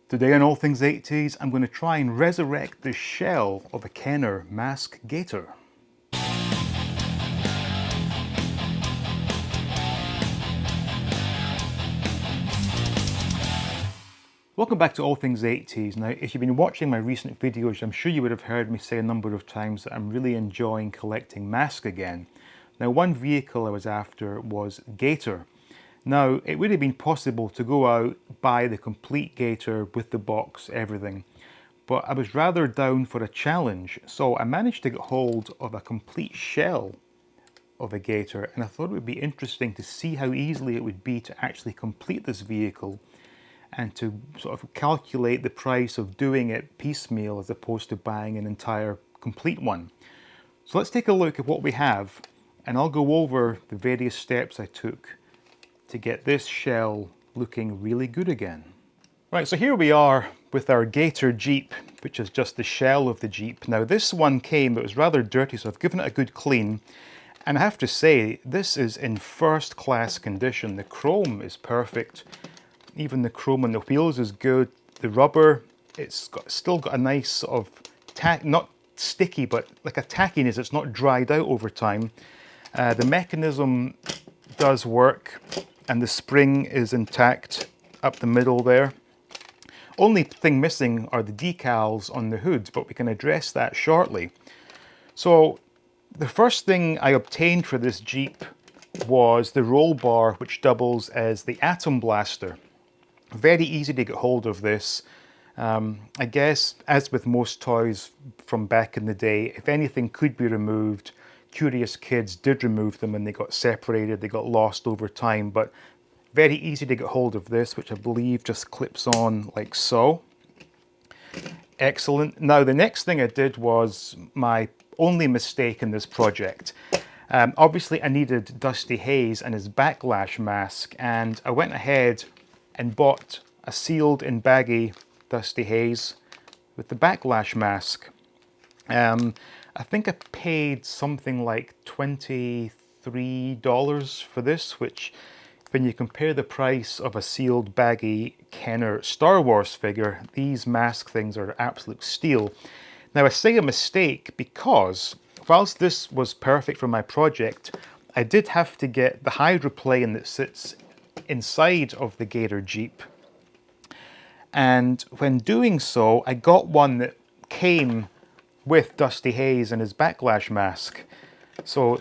Today on All Things 80s, I'm going to try and resurrect the shell of a Kenner M.a.s.k Gator. Welcome back to All Things 80s. Now, if you've been watching my recent videos, I'm sure you would have heard me say a number of times that I'm really enjoying collecting M.a.s.k again. Now, one vehicle I was after was Gator. Now, it would have been possible to go out, buy the complete Gator with the box, everything, but I was rather down for a challenge, so I managed to get hold of a complete shell of a Gator, and I thought it would be interesting to see how easily it would be to actually complete this vehicle and to sort of calculate the price of doing it piecemeal as opposed to buying an entire complete one. So let's take a look at what we have, and I'll go over the various steps I took to get this shell looking really good again. Right, so here we are with our Gator Jeep, which is just the shell of the Jeep. Now this one came, it was rather dirty, so I've given it a good clean. And I have to say, this is in first class condition. The chrome is perfect. Even the chrome on the wheels is good. The rubber, still got a nice sort of tack, not sticky, but like a tackiness. It's not dried out over time. The mechanism does work, and the spring is intact up the middle there. Only thing missing are the decals on the hood, but we can address that shortly. So the first thing I obtained for this Jeep was the roll bar, which doubles as the atom blaster. Very easy to get hold of this. I guess, as with most toys from back in the day, if anything could be removed, curious kids did remove them and they got separated, they got lost over time, but very easy to get hold of this, which I believe just clips on like so. Excellent. Now the next thing I did was my only mistake in this project. Obviously I needed Dusty Hayes and his backlash mask, and I went ahead and bought a sealed and baggy Dusty Hayes with the backlash mask. I think I paid something like $23 for this, which when you compare the price of a sealed baggy Kenner Star Wars figure, these mask things are absolute steal. Now I say a mistake because whilst this was perfect for my project, I did have to get the hydroplane that sits inside of the Gator Jeep. And when doing so, I got one that came with Dusty Hayes and his backlash mask. So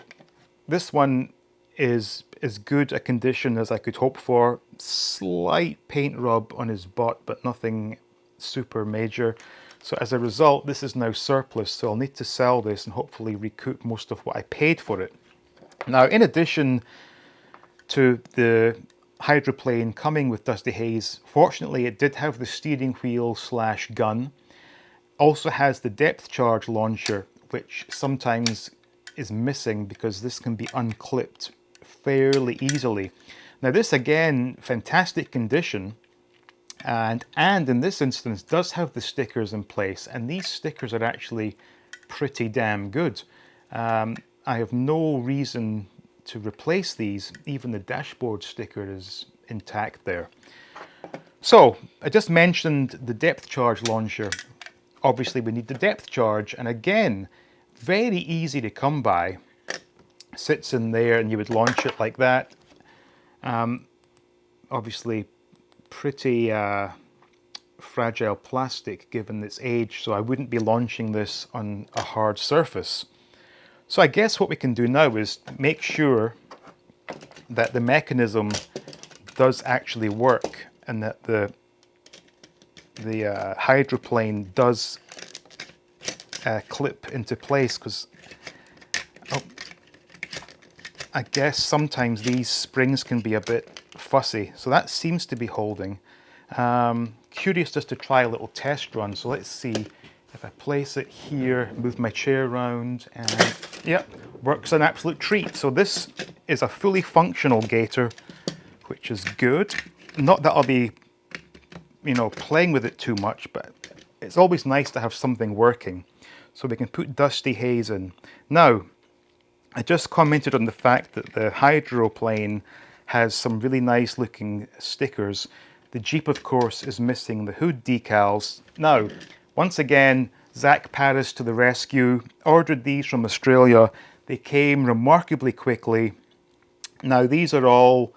this one is as good a condition as I could hope for. Slight paint rub on his butt, but nothing super major. So as a result, this is now surplus, so I'll need to sell this and hopefully recoup most of what I paid for it. Now, in addition to the hydroplane coming with Dusty Hayes, fortunately it did have the steering wheel / gun. Also has the depth charge launcher, which sometimes is missing because this can be unclipped fairly easily. Now this again, fantastic condition, and in this instance does have the stickers in place, and these stickers are actually pretty damn good. I have no reason to replace these. Even the dashboard sticker is intact there. So I just mentioned the depth charge launcher. Obviously we need the depth charge, and again, very easy to come by. Sits in there and you would launch it like that. Obviously pretty fragile plastic given its age, so I wouldn't be launching this on a hard surface. So I guess what we can do now is make sure that the mechanism does actually work and that the hydroplane does clip into place, because I guess sometimes these springs can be a bit fussy. So that seems to be holding. Curious just to try a little test run. So let's see if I place it here, move my chair around, and yep, works an absolute treat. So this is a fully functional Gator, which is good. Not that I'll be, playing with it too much, but it's always nice to have something working. So we can put Dusty Hayes in. Now, I just commented on the fact that the hydroplane has some really nice looking stickers. The Jeep, of course, is missing the hood decals. Now, once again, Zach Paris to the rescue. Ordered these from Australia. They came remarkably quickly. Now, these are all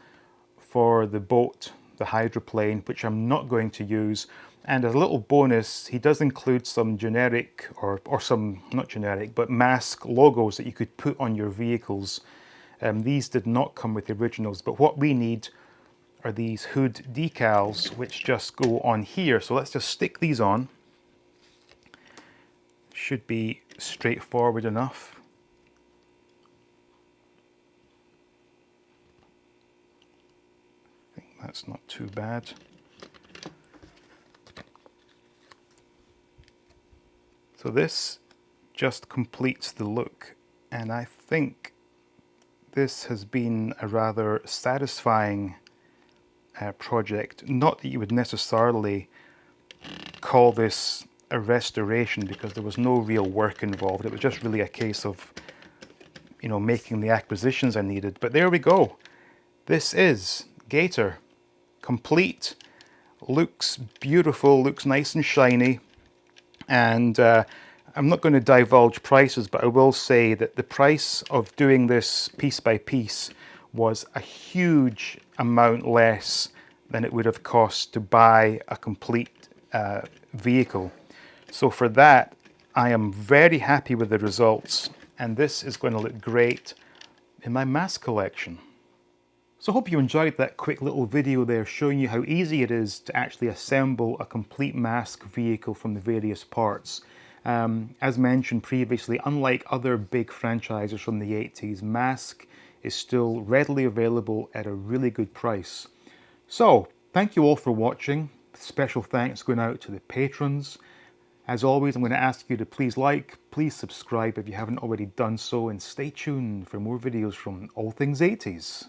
for the boat, the hydroplane, which I'm not going to use. And as a little bonus, he does include some generic, or some, not generic, but M.a.s.k logos that you could put on your vehicles. These did not come with the originals, but what we need are these hood decals, which just go on here. So let's just stick these on. Should be straightforward enough. I think that's not too bad. So this just completes the look, and I think this has been a rather satisfying project. Not that you would necessarily call this a restoration, because there was no real work involved. It was just really a case of, you know, making the acquisitions I needed. But there we go. This is Gator, complete, looks beautiful, looks nice and shiny. And I'm not going to divulge prices, but I will say that the price of doing this piece by piece was a huge amount less than it would have cost to buy a complete vehicle. So for that, I am very happy with the results, and this is going to look great in my M.a.s.k collection. So I hope you enjoyed that quick little video there showing you how easy it is to actually assemble a complete M.a.s.k vehicle from the various parts. As mentioned previously, unlike other big franchises from the 80s, M.a.s.k is still readily available at a really good price. So thank you all for watching. Special thanks going out to the patrons. As always, I'm going to ask you to please like, please subscribe if you haven't already done so, and stay tuned for more videos from All Things 80s.